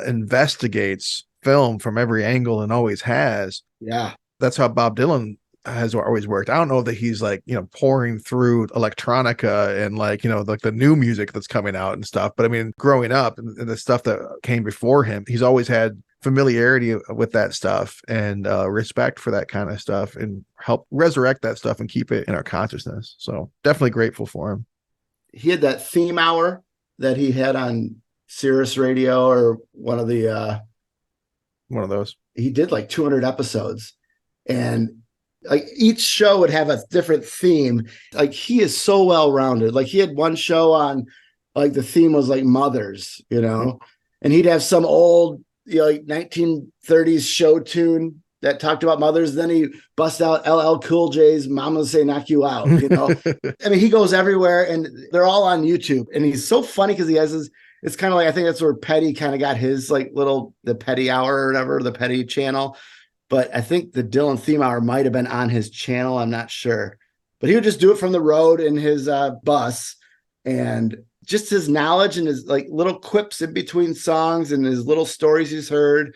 investigates film from every angle and always has. Yeah. That's how Bob Dylan has always worked. I don't know that he's like, you know, pouring through electronica and like, you know, like the new music that's coming out and stuff. But I mean, growing up and the stuff that came before him, he's always had familiarity with that stuff and respect for that kind of stuff and help resurrect that stuff and keep it in our consciousness. So definitely grateful for him. He had that theme hour that he had on Sirius Radio or one of those. He did like 200 episodes, and like each show would have a different theme. Like he is so well-rounded. Like he had one show on, like the theme was like mothers, you know, and he'd have some old, you know, like 1930s show tune that talked about mothers. Then he bust out LL Cool J's "Mama Say Knock You Out," you know. I mean, he goes everywhere, and they're all on YouTube. And he's so funny because he has his. It's kind of like, I think that's where Petty kind of got his like the Petty Hour or whatever, the Petty channel. But I think the Dylan theme hour might have been on his channel. I'm not sure. But he would just do it from the road in his bus. And just his knowledge and his like little quips in between songs and his little stories he's heard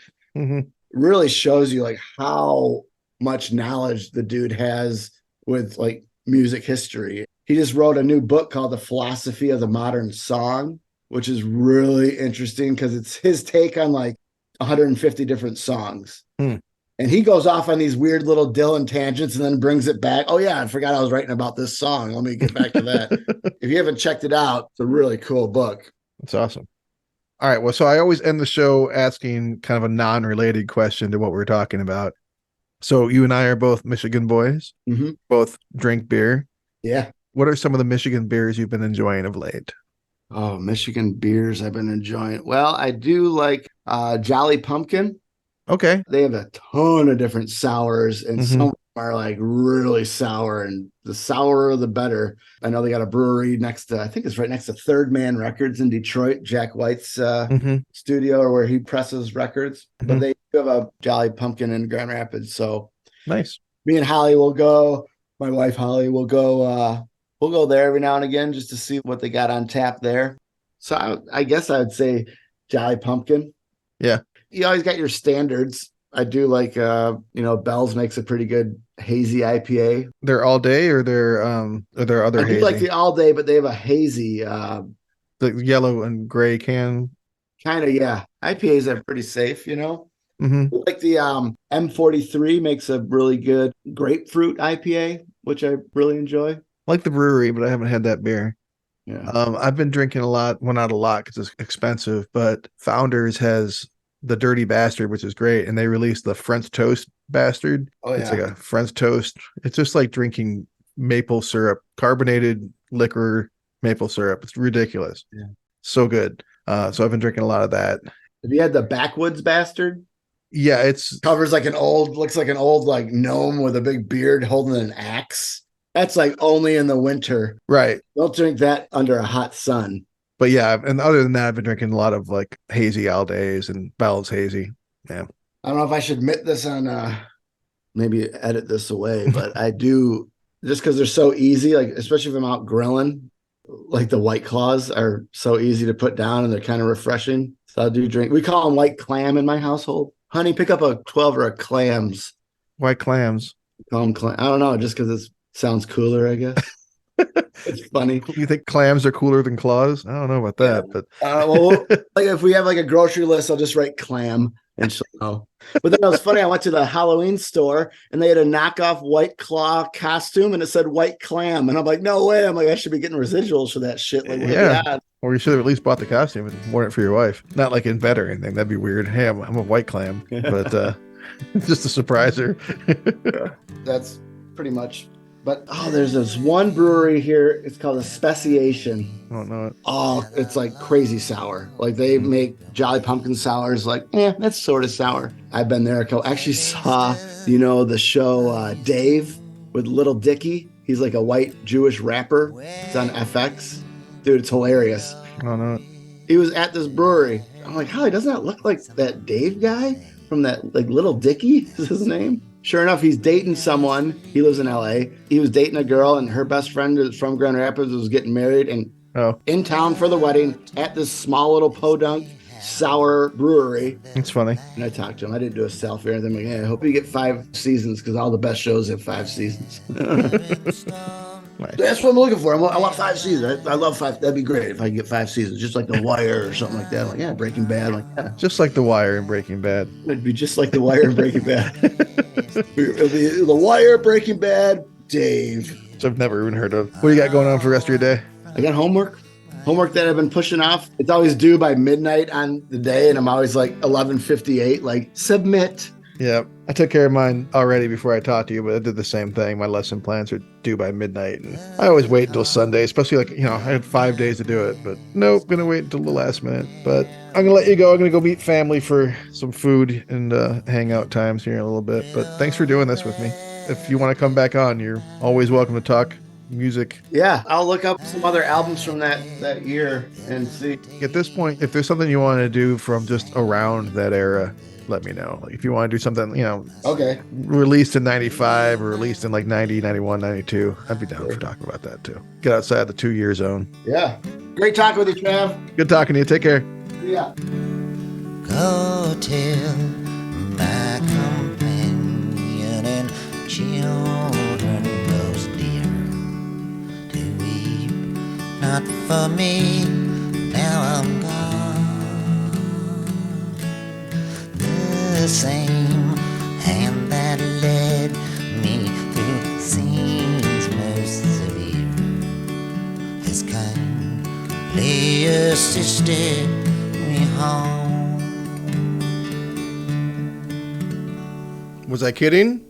really shows you like how much knowledge the dude has with like music history. He just wrote a new book called The Philosophy of the Modern Song, which is really interesting because it's his take on like 150 different songs. And he goes off on these weird little Dylan tangents and then brings it back. Oh, yeah, I forgot I was writing about this song. Let me get back to that. If you haven't checked it out, it's a really cool book. That's awesome. All right. Well, so I always end the show asking kind of a non-related question to what we're talking about. So you and I are both Michigan boys, both drink beer. Yeah. What are some of the Michigan beers you've been enjoying of late? Oh, Michigan beers I've been enjoying. Well, I do like Jolly Pumpkin. Okay. They have a ton of different sours, and some are like really sour, and the sourer the better. I know they got a brewery next to, I think it's right next to Third Man Records in Detroit, Jack White's studio, or where he presses records. But they do have a Jolly Pumpkin in Grand Rapids. So nice. Me and Holly will go. My wife Holly will go. We'll go there every now and again just to see what they got on tap there. So I guess I would say Jolly Pumpkin. Yeah. You always got your standards. I do like, Bell's makes a pretty good hazy IPA. They're all day, or they're other hazy? I do like the all day, but they have a hazy. The yellow and gray can. Kind of, yeah. IPAs are pretty safe, you know. Like the M43 makes a really good grapefruit IPA, which I really enjoy. I like the brewery, but I haven't had that beer. Yeah. I've been drinking a lot. Well, not a lot because it's expensive, but Founders has the Dirty Bastard, which is great. And they released the French Toast Bastard. Oh, yeah. It's like a French toast. It's just like drinking maple syrup, carbonated liquor, maple syrup. It's ridiculous. Yeah. So good. So I've been drinking a lot of that. Have you had the Backwoods Bastard? Yeah, it's looks like an old like gnome with a big beard holding an axe. That's like only in the winter. Right. Don't drink that under a hot sun. But yeah, and other than that, I've been drinking a lot of like hazy all days and Bell's hazy. Yeah. I don't know if I should admit this on maybe edit this away, but I do, just because they're so easy, like especially if I'm out grilling, like the White Claws are so easy to put down and they're kind of refreshing. So I do drink. We call them white clam in my household. Honey, pick up a 12 of clams. White clams. Call them clam. I don't know, just because it sounds cooler, I guess. It's funny. You think clams are cooler than claws? I don't know about that, but well, like if we have like a grocery list, I'll just write clam and she'll know. But then it was funny. I went to the Halloween store and they had a knockoff White Claw costume and it said white clam. And I'm like, no way. I'm like, I should be getting residuals for that shit. Like, yeah. Or you should have at least bought the costume and worn it for your wife. Not like in bed or anything. That'd be weird. Hey, I'm a white clam, but just to surprise her. That's pretty much. But there's this one brewery here. It's called a Speciation. I don't know it. Oh, it's like crazy sour. Like they make Jolly Pumpkin sours. Like, that's sort of sour. I've been there. I actually saw, the show Dave with Little Dicky. He's like a white Jewish rapper. It's on FX. Dude, it's hilarious. I don't know it. He was at this brewery. I'm like, Holly, doesn't that look like that Dave guy from that, like Little Dicky is his name? Sure enough, he's dating someone. He lives in LA. He was dating a girl, and her best friend is from Grand Rapids, was getting married, and in town for the wedding at this small little podunk sour brewery. It's funny. And I talked to him. I didn't do a selfie or anything. I'm like, I hope you get 5 seasons because all the best shows have 5 seasons. That's what I'm looking for. I want 5 seasons. I love 5. That'd be great if I could get 5 seasons, just like The Wire or something like that. I'm like, Breaking Bad. I'm like, just like The Wire and Breaking Bad. It'd be just like The Wire and Breaking Bad. It'd be The Wire, Breaking Bad, Dave. Which I've never even heard of. What do you got going on for the rest of your day? I got homework that I've been pushing off. It's always due by midnight on the day, and I'm always like 11:58, like submit. Yeah, I took care of mine already before I talked to you, but I did the same thing. My lesson plans are due by midnight, and I always wait until Sunday, especially I had 5 days to do it, but nope, gonna wait until the last minute. But I'm gonna let you go. I'm gonna go meet family for some food and hangout times here in a little bit. But thanks for doing this with me. If you want to come back on, you're always welcome to talk music. Yeah, I'll look up some other albums from that year and see. At this point, if there's something you want to do from just around that era, let me know. Like if you want to do something, okay, released in 95 or released in like 90, 91, 92, I'd be down for talking about that too. Get outside the 2-year zone. Yeah. Great talking with you, Trav. Good talking to you. Take care. Yeah. Go tell my companion and children those dear to weep not for me, now I'm gone. The same hand that led me through scenes most severe has kindly assisted me home. Was I kidding?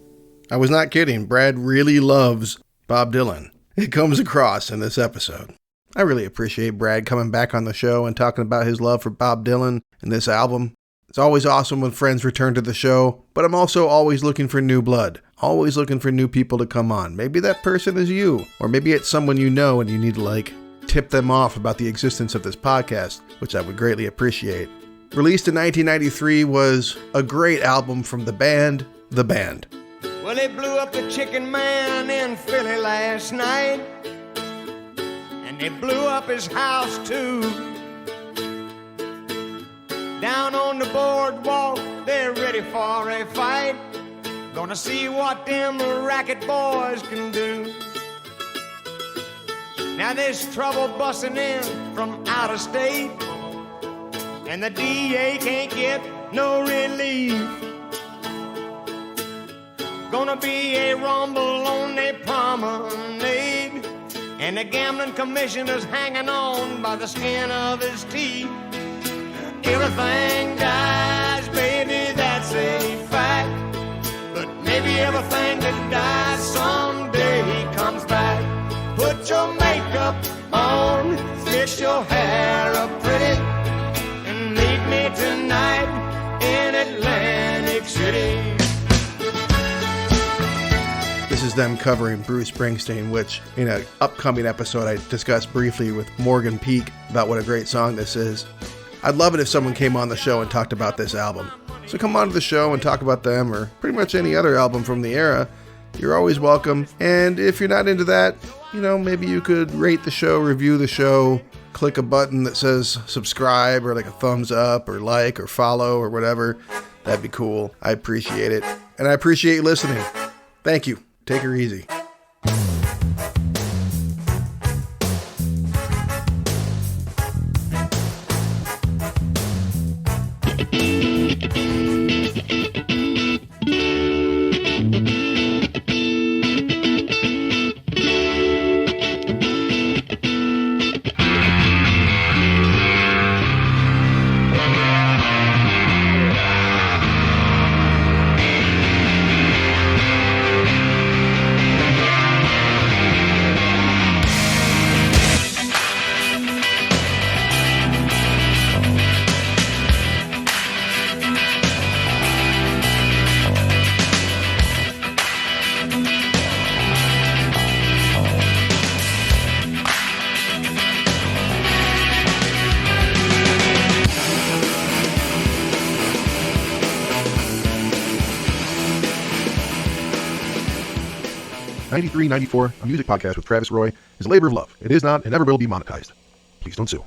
I was not kidding. Brad really loves Bob Dylan. It comes across in this episode. I really appreciate Brad coming back on the show and talking about his love for Bob Dylan and this album. It's always awesome when friends return to the show, but I'm also always looking for new blood, always looking for new people to come on. Maybe that person is you, or maybe it's someone you know and you need to tip them off about the existence of this podcast, which I would greatly appreciate. Released in 1993 was a great album from the band, The Band. Well, they blew up the Chicken Man in Philly last night, and they blew up his house too. Down on the boardwalk, they're ready for a fight. Gonna see what them racket boys can do. Now there's trouble busting in from out of state, and the DA can't get no relief. Gonna be a rumble on the promenade, and the gambling commissioner's hanging on by the skin of his teeth. Everything dies, baby, that's a fact. But maybe everything that dies someday comes back. Put your makeup on, fix your hair up pretty, and meet me tonight in Atlantic City. This is them covering Bruce Springsteen, which in an upcoming episode I discussed briefly with Morgan Peak about what a great song this is. I'd love it if someone came on the show and talked about this album. So come on to the show and talk about them or pretty much any other album from the era. You're always welcome. And if you're not into that, maybe you could rate the show, review the show, click a button that says subscribe or like a thumbs up or like or follow or whatever, that'd be cool. I appreciate it. And I appreciate you listening. Thank you. Take her easy. '93-'94, a music podcast with Travis Roy, is a labor of love. It is not and never will be monetized. Please don't sue.